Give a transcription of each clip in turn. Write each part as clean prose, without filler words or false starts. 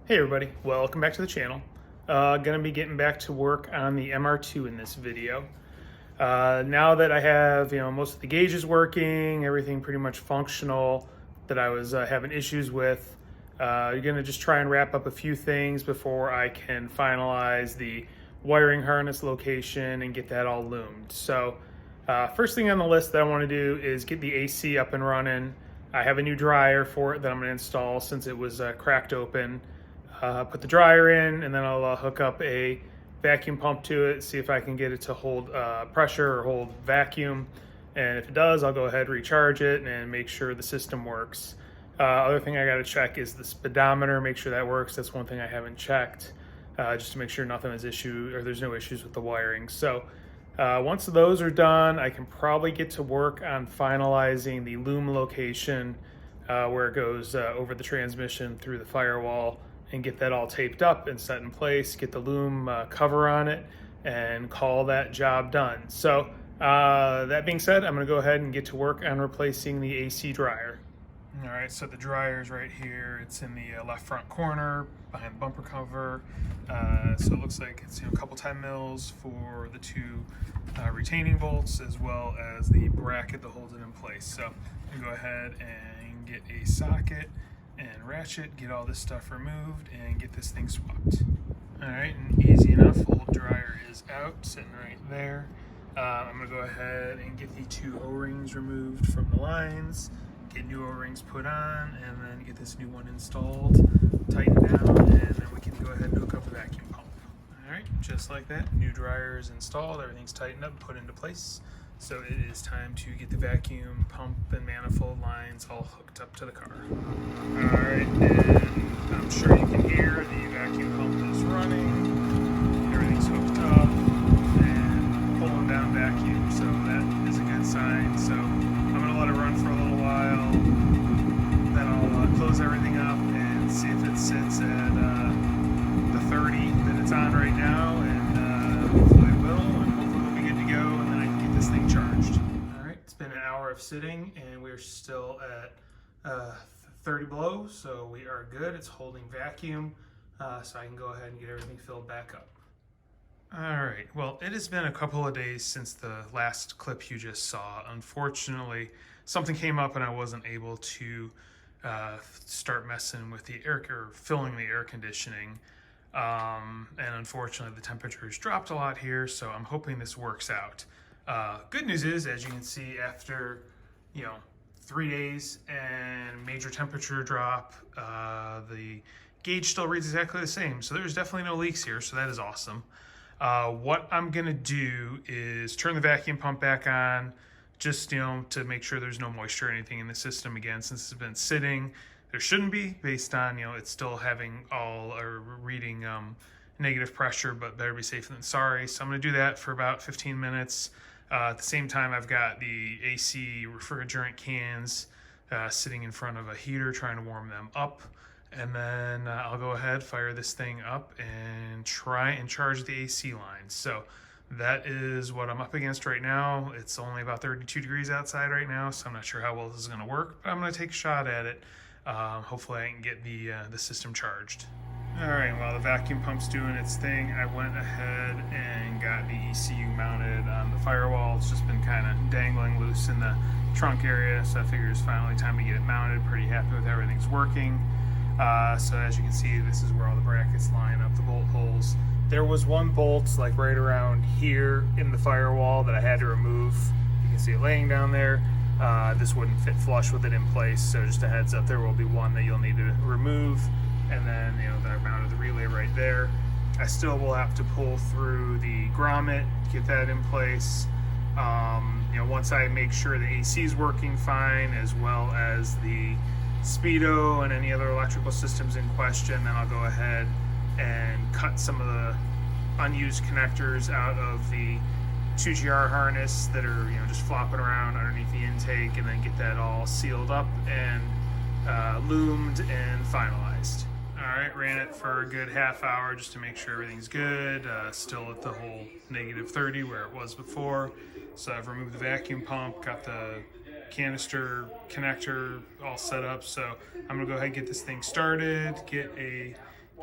Hey everybody, welcome back to the channel. Gonna be getting back to work on the MR2 in this video. Now that I have, most of the gauges working, everything pretty much functional that I was having issues with, you're gonna just try and wrap up a few things before I can finalize the wiring harness location and get that all loomed. So first thing on the list that I wanna do is get the AC up and running. I have a new dryer for it that I'm gonna install since it was cracked open. Put the dryer in, and then I'll hook up a vacuum pump to it, see if I can get it to hold pressure or hold vacuum. And if it does, I'll go ahead, recharge it, and make sure the system works. Other thing I gotta check is the speedometer, make sure that works. That's one thing I haven't checked, just to make sure nothing is there's no issues with the wiring. So once those are done, I can probably get to work on finalizing the loom location where it goes over the transmission through the firewall, and get that all taped up and set in place, get the loom cover on it, and call that job done. So that being said, I'm gonna go ahead and get to work on replacing the AC dryer. All right, so the dryer is right here. It's in the left front corner behind the bumper cover. So it looks like it's a couple 10 mils for the two retaining bolts, as well as the bracket that holds it in place. So I'm gonna go ahead and get a socket and ratchet, get all this stuff removed, and get this thing swapped. All right, and easy enough. Old dryer is out, sitting right there. I'm gonna go ahead and get the two O-rings removed from the lines, get new O-rings put on, and then get this new one installed, tighten down, and then we can go ahead and hook up the vacuum pump. All right, just like that, new dryer is installed, everything's tightened up, put into place. So it is time to get the vacuum pump and manifold lines all hooked up to the car. All right, and I'm sure you can hear the vacuum pump is running. Everything's hooked up and pulling down vacuum, so that is a good sign. So I'm gonna let it run for a little while. Then I'll close everything up and see if it sits at the 30 that it's on right now, and hopefully it will, and hopefully we'll be good to go, and then I can get this thing charged. All right, it's been an hour of sitting, and we're still at 30 below, so we are good. It's holding vacuum, so I can go ahead and get everything filled back up. All right, well, it has been a couple of days since the last clip you just saw. Unfortunately, something came up and I wasn't able to start messing with the air, or filling the air conditioning. And unfortunately, the temperatures dropped a lot here, so I'm hoping this works out. Good news is, as you can see, after 3 days and major temperature drop, the gauge still reads exactly the same, so there's definitely no leaks here, so that is awesome. What I'm gonna do is turn the vacuum pump back on, just to make sure there's no moisture or anything in the system again, since it's been sitting. There shouldn't be, based on it's still having reading negative pressure, but better be safe than sorry. So I'm gonna do that for about 15 minutes. At the same time, I've got the AC refrigerant cans sitting in front of a heater, trying to warm them up. And then I'll go ahead, fire this thing up, and try and charge the AC line. So that is what I'm up against right now. It's only about 32 degrees outside right now, so I'm not sure how well this is gonna work, but I'm gonna take a shot at it. Hopefully I can get the system charged. All right, while the vacuum pump's doing its thing, I went ahead and got the ECU mounted on the firewall. It's just been kind of dangling loose in the trunk area, so I figured it's finally time to get it mounted. Pretty happy with everything's working. So as you can see, this is where all the brackets line up, the bolt holes. There was one bolt like right around here in the firewall that I had to remove. You can see it laying down there. This wouldn't fit flush with it in place, so just a heads up, there will be one that you'll need to remove. And then, then I mounted the relay right there. I still will have to pull through the grommet, get that in place. Once I make sure the AC is working fine, as well as the speedo and any other electrical systems in question, then I'll go ahead and cut some of the unused connectors out of the 2GR harness that are just flopping around underneath the intake, and then get that all sealed up and loomed and finalized. All right, ran it for a good half hour just to make sure everything's good. Still at the whole -30 where it was before. So I've removed the vacuum pump, got the canister connector all set up. So I'm gonna go ahead and get this thing started, get a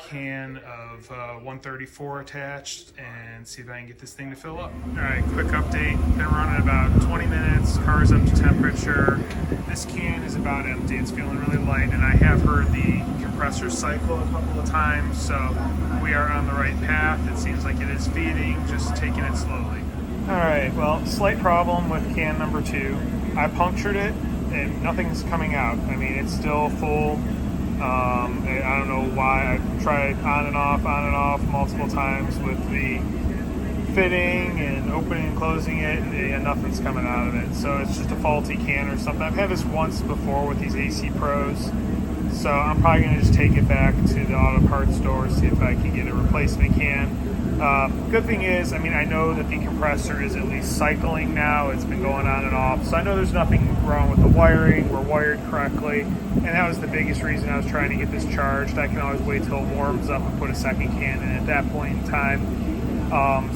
can of 134 attached and see if I can get this thing to fill up. All right, quick update. Been running about 20 minutes, car's up to temperature. This can is about empty. It's feeling really light, and I have heard the compressor cycle a couple of times, so we are on the right path. It seems like it is feeding, just taking it slowly. All right, well, slight problem with can number 2. I punctured it and nothing's coming out. I mean, it's still full. I don't know why. I've tried on and off multiple times with the fitting and opening and closing it, and nothing's coming out of it. So it's just a faulty can or something. I've had this once before with these AC Pros, so I'm probably going to just take it back to the auto parts store, see if I can get a replacement can. Good thing is, I mean, I know that the compressor is at least cycling now. It's been going on and off, so I know there's nothing wrong with the wiring. We're wired correctly, and that was the biggest reason I was trying to get this charged. I can always wait till it warms up and put a second can in at that point in time.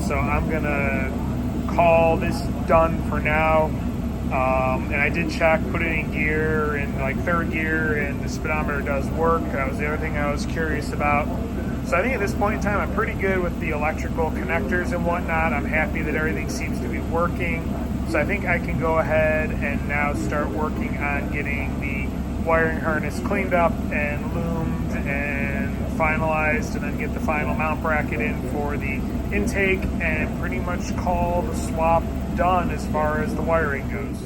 So I'm gonna call this done for now. And I did check, put it in gear, in like 3rd gear, and the speedometer does work. That was the other thing I was curious about. So I think at this point in time, I'm pretty good with the electrical connectors and whatnot. I'm happy that everything seems to be working. So I think I can go ahead and now start working on getting the wiring harness cleaned up and loomed and finalized, and then get the final mount bracket in for the intake, and pretty much call the swap done as far as the wiring goes.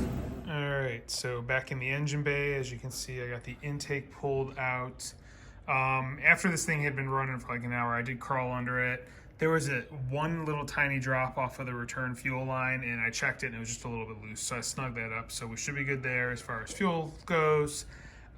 All right, so back in the engine bay, as you can see, I got the intake pulled out. After this thing had been running for like an hour, I did crawl under it. There was one little tiny drop off of the return fuel line, and I checked it and it was just a little bit loose, so I snugged that up. So we should be good there as far as fuel goes.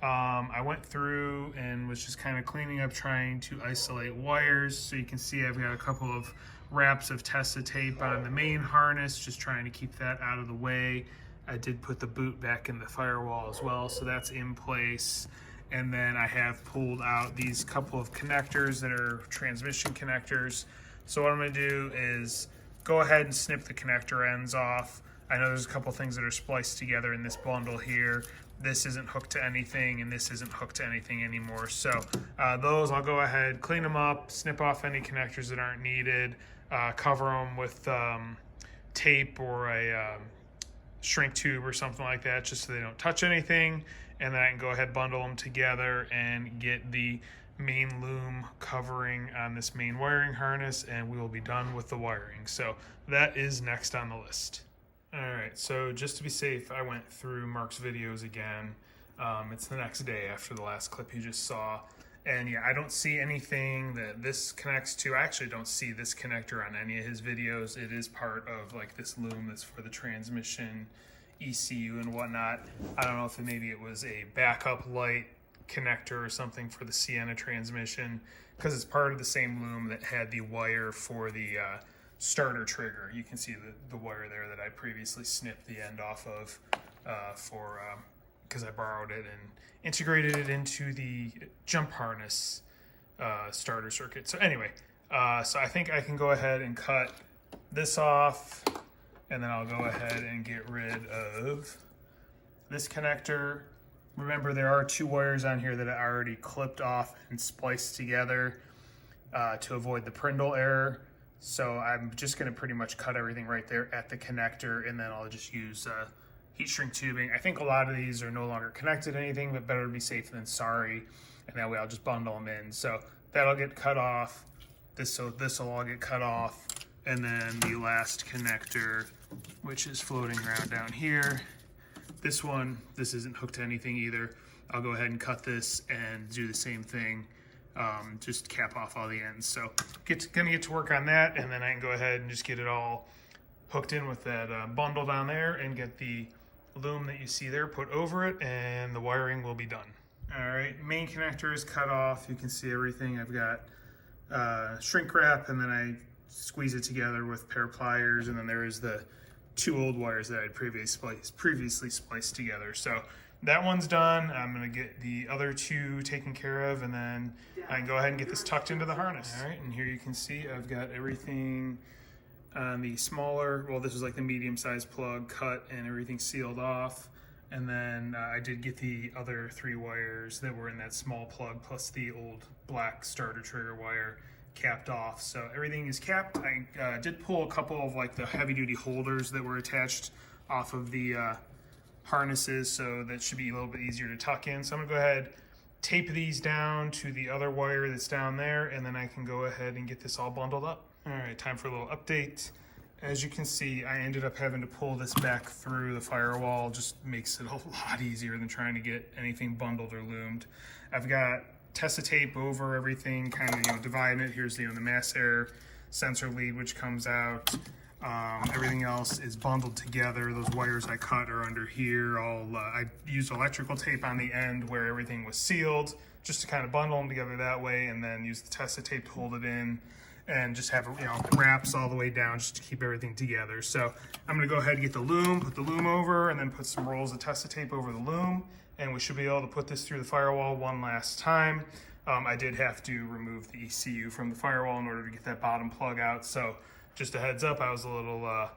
I went through and was just kind of cleaning up, trying to isolate wires. So you can see I've got a couple of wraps of Tesa tape on the main harness, just trying to keep that out of the way. I did put the boot back in the firewall as well, so that's in place. And then I have pulled out these couple of connectors that are transmission connectors. So what I'm gonna do is go ahead and snip the connector ends off. I know there's a couple things that are spliced together in this bundle here. This isn't hooked to anything, and this isn't hooked to anything anymore. So those, I'll go ahead, clean them up, snip off any connectors that aren't needed, cover them with tape or a shrink tube or something like that, just so they don't touch anything. And then I can go ahead, bundle them together, and get the main loom covering on this main wiring harness, and we will be done with the wiring. So that is next on the list. All right, so just to be safe, I went through Mark's videos again. It's the next day after the last clip you just saw. And yeah, I don't see anything that this connects to. I actually don't see this connector on any of his videos. It is part of like this loom that's for the transmission, ECU and whatnot. I don't know if maybe it was a backup light connector or something for the Sienna transmission, because it's part of the same loom that had the wire for the starter trigger. You can see the wire there that I previously snipped the end off of because I borrowed it and integrated it into the jump harness starter circuit. So anyway, so I think I can go ahead and cut this off, and then I'll go ahead and get rid of this connector. Remember, there are 2 wires on here that I already clipped off and spliced together to avoid the Prindle error. So I'm just gonna pretty much cut everything right there at the connector, and then I'll just use heat shrink tubing. I think a lot of these are no longer connected to anything, but better to be safe than sorry. And that way I'll just bundle them in. So that'll get cut off. This will all get cut off. And then the last connector, which is floating around down here. This one, this isn't hooked to anything either. I'll go ahead and cut this and do the same thing. Just cap off all the ends. So gonna get to work on that, and then I can go ahead and just get it all hooked in with that bundle down there, and get the loom that you see there put over it, and the wiring will be done. All right, main connector is cut off. You can see everything. I've got shrink wrap, and then I squeeze it together with a pair of pliers, and then there is the 2 old wires that I had previously spliced together. So that one's done. I'm gonna get the other 2 taken care of, and then I can go ahead and get this tucked into the harness. All right, and here you can see I've got everything on the smaller, well, this is like the medium-sized plug cut and everything sealed off. And then I did get the other 3 wires that were in that small plug, plus the old black starter trigger wire capped off. So everything is capped. I did pull a couple of like the heavy duty holders that were attached off of the harnesses, so that should be a little bit easier to tuck in. So I'm gonna go ahead, tape these down to the other wire that's down there, and then I can go ahead and get this all bundled up. All right, time for a little update. As you can see, I ended up having to pull this back through the firewall. Just makes it a lot easier than trying to get anything bundled or loomed. I've got Tessa tape over everything, kind of dividing it. Here's the mass air sensor lead, which comes out. Everything else is bundled together. Those wires I cut are under here. I used electrical tape on the end where everything was sealed, just to kind of bundle them together that way, and then use the Tessa tape to hold it in, and just have wraps all the way down just to keep everything together. So I'm gonna go ahead and get the loom, put the loom over, and then put some rolls of Tessa tape over the loom, and we should be able to put this through the firewall one last time. I did have to remove the ECU from the firewall in order to get that bottom plug out, so just a heads up, I was a little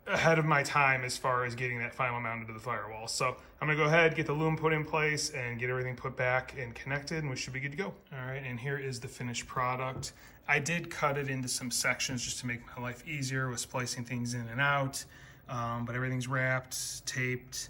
ahead of my time as far as getting that final mounted to the firewall. So I'm gonna go ahead, get the loom put in place, and get everything put back and connected, and we should be good to go. All right, and here is the finished product. I did cut it into some sections just to make my life easier with splicing things in and out, but everything's wrapped, taped.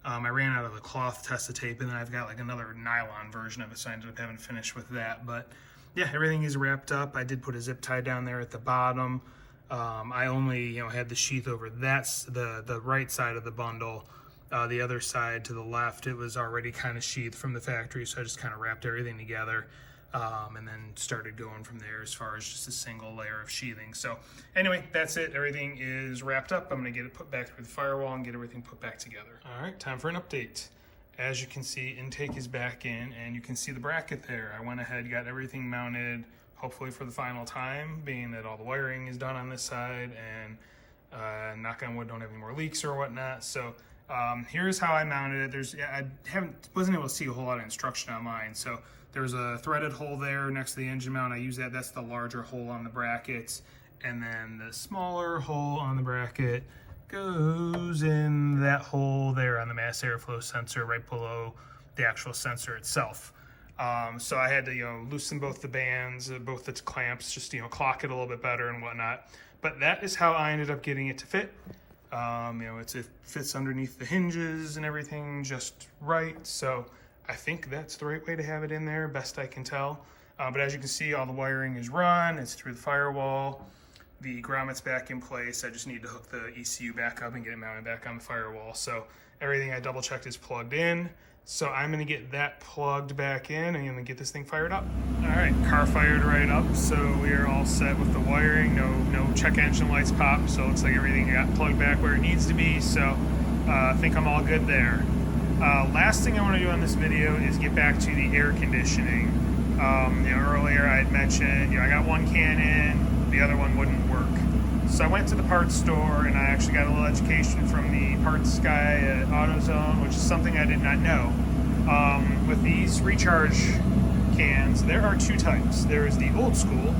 I ran out of the cloth Tessa tape, and then I've got like another nylon version of it, so I ended up having to finish with that. But yeah, everything is wrapped up. I did put a zip tie down there at the bottom. I only had the sheath over that's the right side of the bundle. The other side to the left, it was already kind of sheathed from the factory, so I just kind of wrapped everything together, and then started going from there as far as just a single layer of sheathing. So anyway, that's it. Everything is wrapped up. I'm gonna get it put back through the firewall and get everything put back together. All right, time for an update. As you can see, intake is back in, and you can see the bracket there. I went ahead, got everything mounted, hopefully for the final time, being that all the wiring is done on this side, and knock on wood, don't have any more leaks or whatnot. So here's how I mounted it. I wasn't able to see a whole lot of instruction on mine. So there's a threaded hole there next to the engine mount. I use that. That's the larger hole on the bracket, and then the smaller hole on the bracket goes in that hole there on the mass airflow sensor right below the actual sensor itself. So I had to loosen both the bands, both the clamps, just clock it a little bit better and whatnot. But that is how I ended up getting it to fit. It fits underneath the hinges and everything just right. So I think that's the right way to have it in there, best I can tell. But as you can see, all the wiring is run. It's through the firewall. The grommets back in place. I just need to hook the ECU back up and get it mounted back on the firewall. So everything I double checked is plugged in. So I'm gonna get that plugged back in, and I'm gonna get this thing fired up. All right, car fired right up. So we are all set with the wiring. No check engine lights popped. So it looks like everything got plugged back where it needs to be. So I think I'm all good there. Last thing I want to do on this video is get back to the air conditioning. Earlier I had mentioned, I got one can in. The other one wouldn't work. So I went to the parts store, and I actually got a little education from the parts guy at AutoZone, which is something I did not know. With these recharge cans, there are 2 types. There is the old school,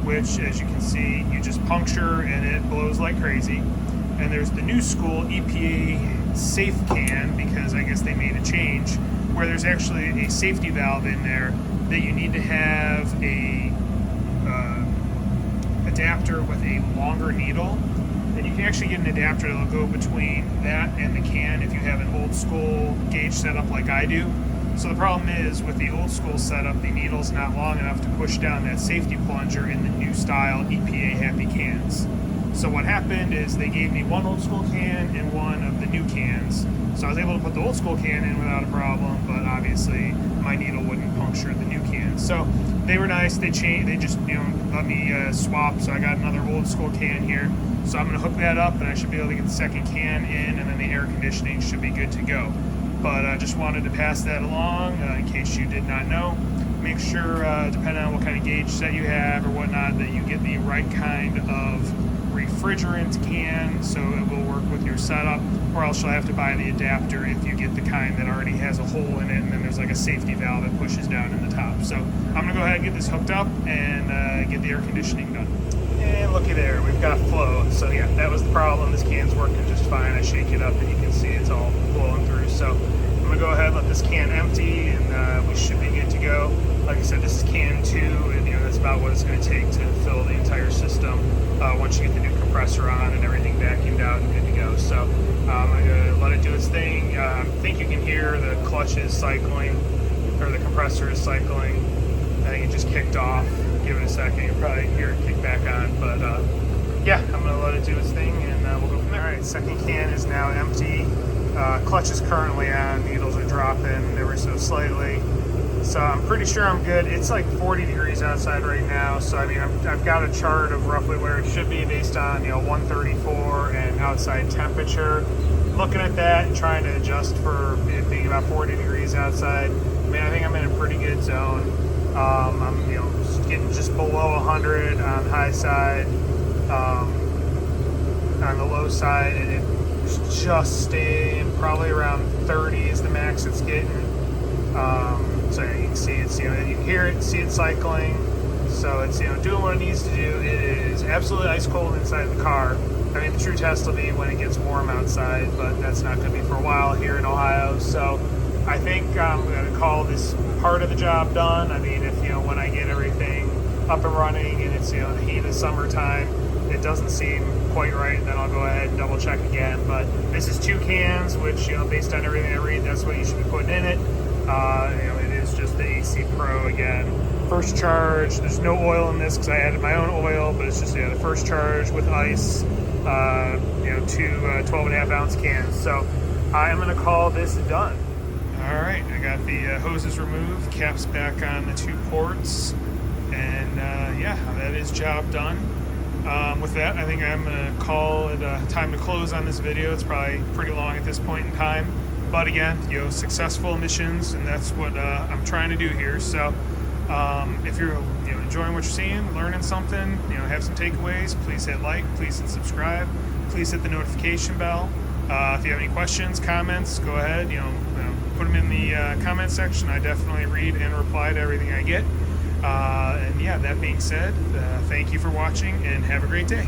which, as you can see, you just puncture and it blows like crazy. And there's the new school EPA safe can, because I guess they made a change, where there's actually a safety valve in there that you need to have a adapter with a longer needle, and you can actually get an adapter that'll go between that and the can if you have an old school gauge setup like I do. So the problem is, with the old school setup, the needle's not long enough to push down that safety plunger in the new style EPA happy cans. So what happened is they gave me one old school can and one of the new cans. So I was able to put the old school can in without a problem, but obviously my needle wouldn't puncture the new can. So they were nice. They just let me swap. So I got another old school can here. So I'm gonna hook that up, and I should be able to get the second can in, and then the air conditioning should be good to go. But I just wanted to pass that along in case you did not know. Make sure, depending on what kind of gauge set you have or whatnot, that you get the right kind of refrigerant can so it will work with your setup, or else you'll have to buy the adapter if you get the kind that already has a hole in it, and then there's like a safety valve that pushes down in the top. So I'm gonna go ahead and get this hooked up and get the air conditioning done. And looky there, we've got flow. So yeah, that was the problem. This can's working just fine. I shake it up and you can see it's all flowing through. So I'm gonna go ahead and let this can empty, and we should be good to go. Like I said, this is can 2, and that's about what it's gonna take to fill the entire system once you get the new compressor on and everything vacuumed out and good to go. So I'm gonna let it do its thing. I think you can hear the clutch is cycling, or the compressor is cycling. I think it just kicked off. Give it a second, you'll probably hear it kick back on, but yeah, I'm gonna let it do its thing, and we'll go from there. All right, second can is now empty. Clutch is currently on, needles are dropping ever so slightly. So I'm pretty sure I'm good. It's like 40 degrees outside right now, so I mean, I've got a chart of roughly where it should be based on 134 and outside temperature. Looking at that and trying to adjust for it being about 40 degrees outside, I mean, I think I'm in a pretty good zone. I'm getting just below 100 on the high side, on the low side, and it's just staying probably around 30 is the max it's getting. So you can see it's, you can hear it, see it cycling. So it's, doing what it needs to do. It is absolutely ice cold inside the car. I mean, the true test will be when it gets warm outside, but that's not going to be for a while here in Ohio. So I think I'm going to call this part of the job done. I mean, if, when I get everything up and running and it's, the heat of summertime, it doesn't seem quite right, then I'll go ahead and double check again. But this is 2 cans, which, based on everything I read, that's what you should be putting in it. It is just the AC Pro again. First charge, there's no oil in this because I added my own oil, but it's just, the first charge with ice, 2 12.5 ounce cans. So I'm going to call this done. All right, I got the hoses removed, caps back on the 2 ports, and yeah, that is job done. With that, I think I'm going to call it time to close on this video. It's probably pretty long at this point in time, but again, successful missions, and that's what I'm trying to do here. So if you're enjoying what you're seeing, learning something, have some takeaways, please hit like, please hit subscribe, please hit the notification bell. If you have any questions, comments, go ahead, put them in the comment section. I definitely read and reply to everything I get. And yeah, that being said, thank you for watching and have a great day.